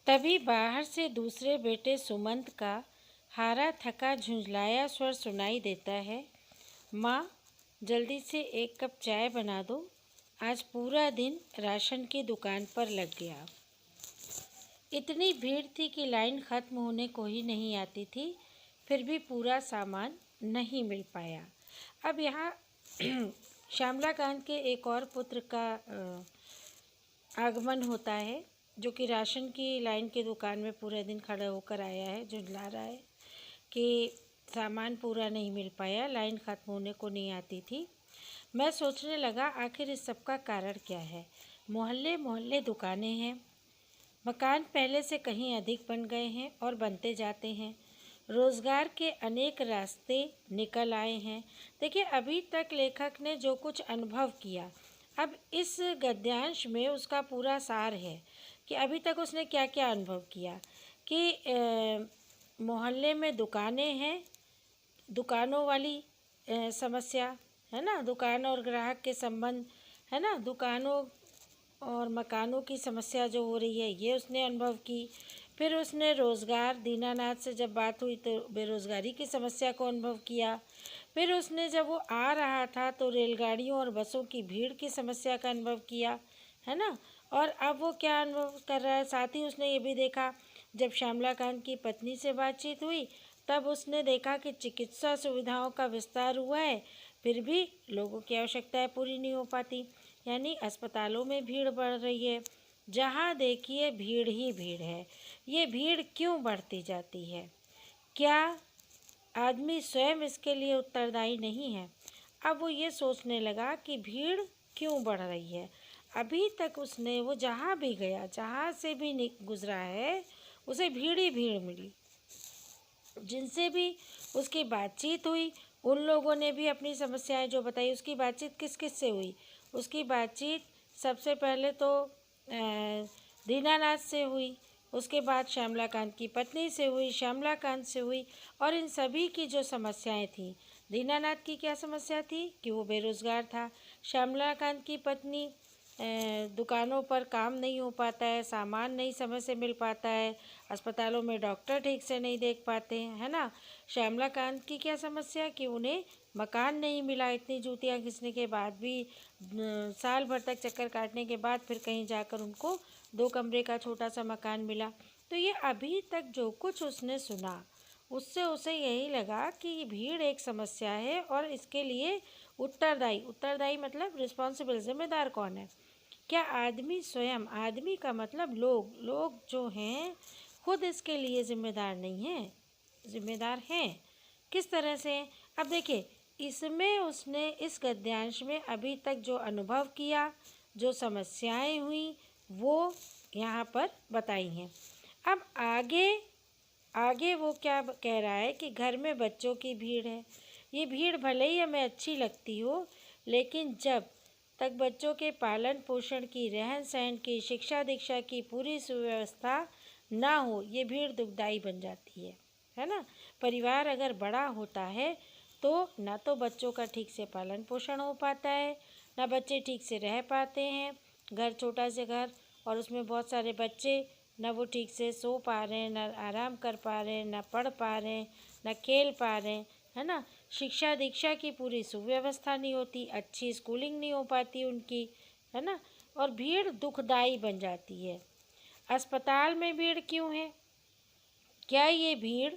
तभी बाहर से दूसरे बेटे सुमंत का हारा थका झुंझलाया स्वर सुनाई देता है। माँ, जल्दी से एक कप चाय बना दो, आज पूरा दिन राशन की दुकान पर लग गया। इतनी भीड़ थी कि लाइन ख़त्म होने को ही नहीं आती थी, फिर भी पूरा सामान नहीं मिल पाया। अब यहाँ श्यामलाकांत के एक और पुत्र का आगमन होता है, जो कि राशन की लाइन की दुकान में पूरे दिन खड़ा होकर आया है, झुंझला रहा है कि सामान पूरा नहीं मिल पाया, लाइन ख़त्म होने को नहीं आती थी। मैं सोचने लगा आखिर इस सब का कारण क्या है। मोहल्ले मोहल्ले दुकानें हैं, मकान पहले से कहीं अधिक बन गए हैं और बनते जाते हैं। रोज़गार के अनेक रास्ते निकल आए हैं। देखिए, अभी तक लेखक ने जो कुछ अनुभव किया, अब इस गद्यांश में उसका पूरा सार है कि अभी तक उसने क्या क्या अनुभव किया। कि मोहल्ले में दुकानें हैं, दुकानों वाली समस्या है ना, दुकान और ग्राहक के संबंध है ना, दुकानों और मकानों की समस्या जो हो रही है, ये उसने अनुभव की। फिर उसने रोज़गार, दीनानाथ से जब बात हुई तो बेरोज़गारी की समस्या को अनुभव किया। फिर उसने जब वो आ रहा था तो रेलगाड़ियों और बसों की भीड़ की समस्या का अनुभव किया, है ना। और अब वो क्या अनुभव कर रहा है, साथ ही उसने ये भी देखा, जब श्यामलाकांत की पत्नी से बातचीत हुई तब उसने देखा कि चिकित्सा सुविधाओं का विस्तार हुआ है, फिर भी लोगों की आवश्यकताएं पूरी नहीं हो पाती। यानी अस्पतालों में भीड़ बढ़ रही है, जहाँ देखिए भीड़ ही भीड़ है। ये भीड़ क्यों बढ़ती जाती है? क्या आदमी स्वयं इसके लिए उत्तरदायी नहीं है? अब वो ये सोचने लगा कि भीड़ क्यों बढ़ रही है। अभी तक उसने वो जहाँ भी गया, जहाँ से भी गुजरा है, उसे भीड़ ही भीड़ मिली। जिनसे भी उसकी बातचीत हुई, उन लोगों ने भी अपनी समस्याएं जो बताई। उसकी बातचीत किस किस से हुई? उसकी बातचीत सबसे पहले तो दीनानाथ से हुई, उसके बाद श्यामलाकांत की पत्नी से हुई, श्यामलाकांत से हुई। और इन सभी की जो समस्याएं थी, दीनानाथ की क्या समस्या थी कि वो बेरोज़गार था। श्यामलाकांत की पत्नी, दुकानों पर काम नहीं हो पाता है, सामान नहीं समय से मिल पाता है, अस्पतालों में डॉक्टर ठीक से नहीं देख पाते हैं, है ना। श्यामलाकांत की क्या समस्या कि उन्हें मकान नहीं मिला, इतनी जूतियाँ घिसने के बाद भी, साल भर तक चक्कर काटने के बाद फिर कहीं जाकर उनको 2 कमरे का छोटा सा मकान मिला। तो ये अभी तक जो कुछ उसने सुना, उससे उसे यही लगा कि भीड़ एक समस्या है और इसके लिए उत्तरदायी मतलब रिस्पॉन्सिबल, जिम्मेदार कौन है? क्या आदमी स्वयं? आदमी का मतलब लोग जो हैं खुद इसके लिए जिम्मेदार नहीं हैं, जिम्मेदार हैं। किस तरह से? अब देखिए, इसमें उसने इस गद्यांश में अभी तक जो अनुभव किया, जो समस्याएं हुई, वो यहाँ पर बताई हैं। अब आगे आगे वो क्या कह रहा है कि घर में बच्चों की भीड़ है। ये भीड़ भले ही हमें अच्छी लगती हो, लेकिन जब तक बच्चों के पालन पोषण की, रहन सहन की, शिक्षा दीक्षा की पूरी सुव्यवस्था ना हो, ये भीड़ दुखदाई बन जाती है ना। परिवार अगर बड़ा होता है तो ना तो बच्चों का ठीक से पालन पोषण हो पाता है, ना बच्चे ठीक से रह पाते हैं। घर छोटा से घर और उसमें बहुत सारे बच्चे, ना वो ठीक से सो पा रहे हैं, ना आराम कर पा रहे हैं, ना पढ़ पा रहे हैं, ना खेल पा रहे हैं, है ना। शिक्षा दीक्षा की पूरी सुव्यवस्था नहीं होती, अच्छी स्कूलिंग नहीं हो पाती उनकी, है ना। और भीड़ दुखदाई बन जाती है। अस्पताल में भीड़ क्यों है? क्या ये भीड़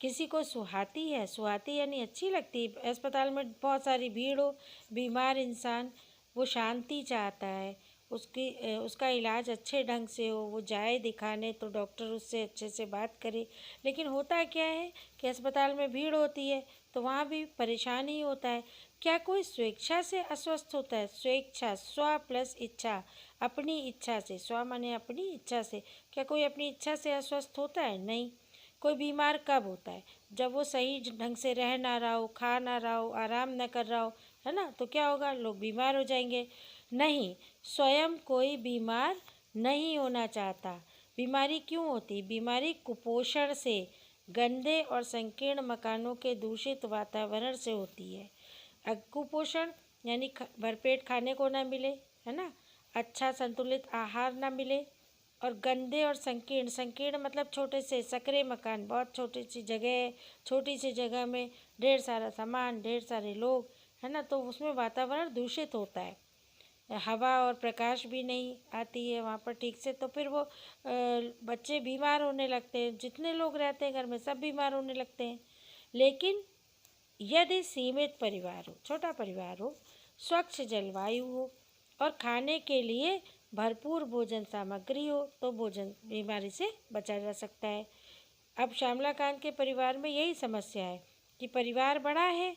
किसी को सुहाती है? सुहाती यानी अच्छी लगती है? अस्पताल में बहुत सारी भीड़ हो, बीमार इंसान, वो शांति चाहता है, उसका इलाज अच्छे ढंग से हो, वो जाए दिखाने तो डॉक्टर उससे अच्छे से बात करे। लेकिन होता क्या है कि अस्पताल में भीड़ होती है तो वहाँ भी परेशान ही होता है। क्या कोई स्वेच्छा से अस्वस्थ होता है? स्वेच्छा, स्व प्लस इच्छा, अपनी इच्छा से, स्व माने अपनी इच्छा से। क्या कोई अपनी इच्छा से अस्वस्थ होता है? नहीं। कोई बीमार कब होता है? जब वो सही ढंग से रह ना रहा हो, खा ना रहा हो, आराम ना कर रहा हो, है ना। तो क्या होगा? लोग बीमार हो जाएंगे। नहीं, स्वयं कोई बीमार नहीं होना चाहता। बीमारी क्यों होती? बीमारी कुपोषण से, गंदे और संकीर्ण मकानों के दूषित वातावरण से होती है। कुपोषण यानी भरपेट खाने को ना मिले, है ना, अच्छा संतुलित आहार ना मिले, और गंदे और संकीर्ण, संकीर्ण मतलब छोटे से सकरे मकान, बहुत छोटी सी जगह में ढेर सारा सामान, ढेर सारे लोग, है ना, तो उसमें वातावरण दूषित होता है। हवा और प्रकाश भी नहीं आती है वहाँ पर ठीक से, तो फिर वो बच्चे बीमार होने लगते हैं। जितने लोग रहते हैं घर में सब बीमार होने लगते हैं। लेकिन यदि सीमित परिवार हो, छोटा परिवार हो, स्वच्छ जलवायु हो और खाने के लिए भरपूर भोजन सामग्री हो, तो भोजन बीमारी से बचा जा सकता है। अब श्यामलाकांत के परिवार में यही समस्या है कि परिवार बड़ा है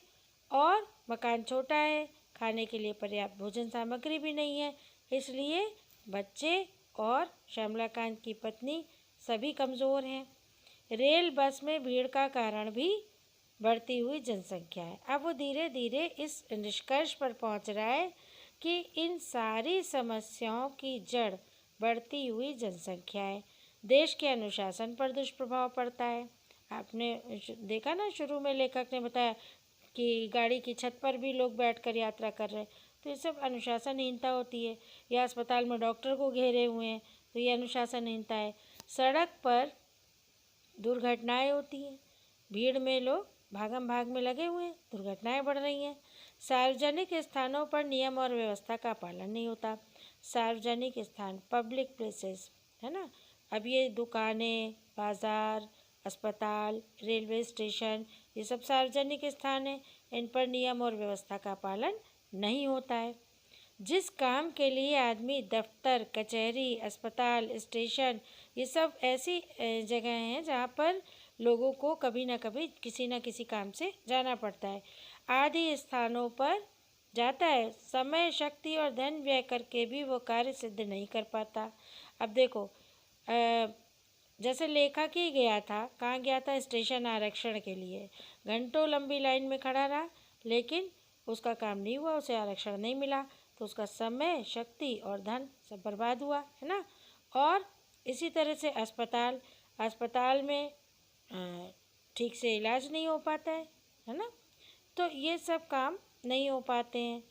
और मकान छोटा है, खाने के लिए पर्याप्त भोजन सामग्री भी नहीं है, इसलिए बच्चे और श्यामलाकांत की पत्नी सभी कमज़ोर हैं। रेल बस में भीड़ का कारण भी बढ़ती हुई जनसंख्या है। अब वो धीरे धीरे इस निष्कर्ष पर पहुंच रहा है कि इन सारी समस्याओं की जड़ बढ़ती हुई जनसंख्या है। देश के अनुशासन पर दुष्प्रभाव पड़ता है। आपने देखा ना, शुरू में लेखक ने बताया कि गाड़ी की छत पर भी लोग बैठकर यात्रा कर रहे हैं, तो ये सब अनुशासनहीनता होती है। या अस्पताल में डॉक्टर को घेरे हुए हैं, तो ये अनुशासनहीनता है। सड़क पर दुर्घटनाएं होती हैं, भीड़ में लोग भागम भाग में लगे हुए हैं, दुर्घटनाएं बढ़ रही हैं। सार्वजनिक स्थानों पर नियम और व्यवस्था का पालन नहीं होता। सार्वजनिक स्थान, पब्लिक प्लेसेस, है ना, अब ये दुकानें, बाज़ार, अस्पताल, रेलवे स्टेशन, ये सब सार्वजनिक स्थान हैं। इन पर नियम और व्यवस्था का पालन नहीं होता है। जिस काम के लिए आदमी दफ्तर, कचहरी, अस्पताल, स्टेशन, ये सब ऐसी जगह हैं जहाँ पर लोगों को कभी ना कभी किसी न किसी काम से जाना पड़ता है। आदि स्थानों पर जाता है, समय, शक्ति और धन व्यय करके भी वो कार्य सिद्ध नहीं कर पाता। अब देखो, जैसे लेखक ही गया था, कहाँ गया था? स्टेशन आरक्षण के लिए। घंटों लंबी लाइन में खड़ा रहा, लेकिन उसका काम नहीं हुआ, उसे आरक्षण नहीं मिला, तो उसका समय, शक्ति और धन सब बर्बाद हुआ, है ना। और इसी तरह से अस्पताल में ठीक से इलाज नहीं हो पाता है ना, तो ये सब काम नहीं हो पाते हैं।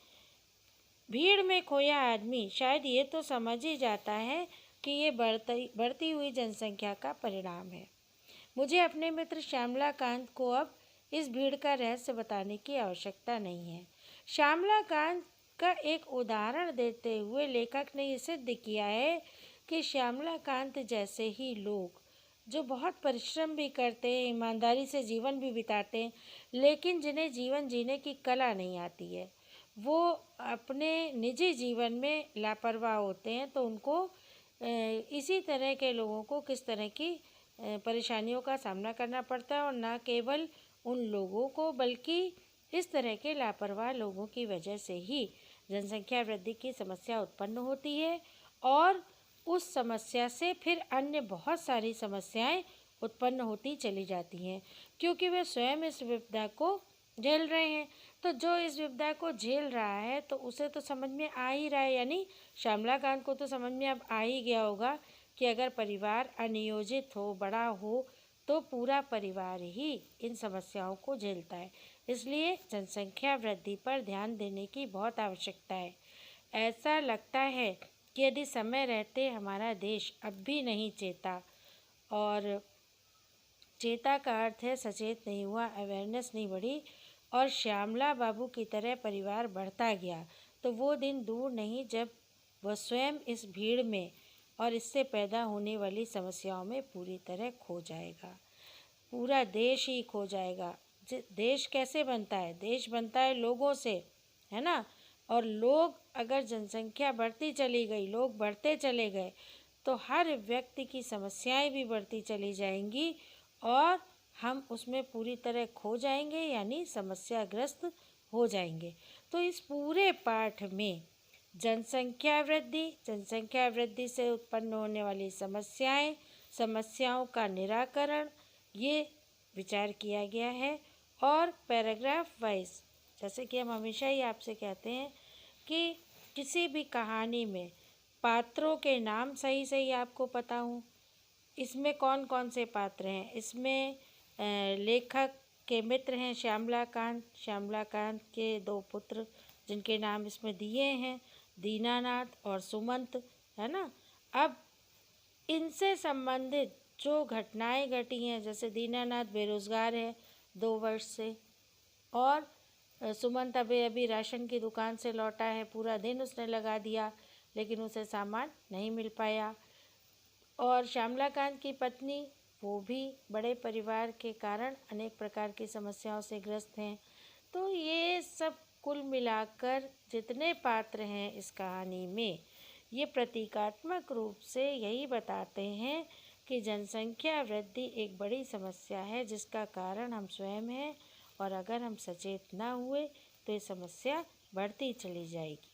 भीड़ में खोया आदमी शायद ये तो समझ ही जाता है कि ये बढ़ती हुई जनसंख्या का परिणाम है। मुझे अपने मित्र श्यामलाकांत को अब इस भीड़ का रहस्य बताने की आवश्यकता नहीं है। श्यामलाकांत का एक उदाहरण देते हुए लेखक ने ये सिद्ध किया है कि श्यामलाकांत जैसे ही लोग जो बहुत परिश्रम भी करते हैं, ईमानदारी से जीवन भी बिताते हैं, लेकिन जिन्हें जीवन जीने की कला नहीं आती है, वो अपने निजी जीवन में लापरवाह होते हैं, तो उनको इसी तरह के लोगों को किस तरह की परेशानियों का सामना करना पड़ता है। और न केवल उन लोगों को, बल्कि इस तरह के लापरवाह लोगों की वजह से ही जनसंख्या वृद्धि की समस्या उत्पन्न होती है, और उस समस्या से फिर अन्य बहुत सारी समस्याएं उत्पन्न होती चली जाती हैं, क्योंकि वे स्वयं इस विपदा को झेल रहे हैं। तो जो इस विपदा को झेल रहा है तो उसे तो समझ में आ ही रहा है, यानी श्यामलाकांत को तो समझ में अब आ ही गया होगा कि अगर परिवार अनियोजित हो, बड़ा हो, तो पूरा परिवार ही इन समस्याओं को झेलता है। इसलिए जनसंख्या वृद्धि पर ध्यान देने की बहुत आवश्यकता है। ऐसा लगता है कि यदि समय रहते हमारा देश अब भी नहीं चेता, और चेता का अर्थ है सचेत नहीं हुआ, अवेयरनेस नहीं बढ़ी, और श्यामला बाबू की तरह परिवार बढ़ता गया, तो वो दिन दूर नहीं जब वह स्वयं इस भीड़ में और इससे पैदा होने वाली समस्याओं में पूरी तरह खो जाएगा। पूरा देश ही खो जाएगा। देश कैसे बनता है? देश बनता है लोगों से, है ना। और लोग, अगर जनसंख्या बढ़ती चली गई, लोग बढ़ते चले गए, तो हर व्यक्ति की समस्याएं भी बढ़ती चली जाएंगी और हम उसमें पूरी तरह खो जाएंगे, यानी समस्याग्रस्त हो जाएंगे। तो इस पूरे पाठ में जनसंख्या वृद्धि से उत्पन्न होने वाली समस्याएं, समस्याओं का निराकरण, ये विचार किया गया है। और पैराग्राफ वाइज, जैसे कि हम हमेशा ही आपसे कहते हैं कि किसी भी कहानी में पात्रों के नाम सही सही आपको पता हों। इसमें कौन कौन से पात्र हैं? इसमें लेखक के मित्र हैं श्यामलाकांत के 2 पुत्र जिनके नाम इसमें दिए हैं, दीनानाथ और सुमंत, है ना। अब इनसे संबंधित जो घटनाएं घटी हैं, जैसे दीनानाथ बेरोजगार है 2 वर्ष से, और सुमंत अभी राशन की दुकान से लौटा है, पूरा दिन उसने लगा दिया लेकिन उसे सामान नहीं मिल पाया। और श्यामलाकांत की पत्नी, वो भी बड़े परिवार के कारण अनेक प्रकार की समस्याओं से ग्रस्त हैं। तो ये सब कुल मिलाकर जितने पात्र हैं इस कहानी में, ये प्रतीकात्मक रूप से यही बताते हैं कि जनसंख्या वृद्धि एक बड़ी समस्या है जिसका कारण हम स्वयं हैं, और अगर हम सचेत ना हुए तो ये समस्या बढ़ती चली जाएगी।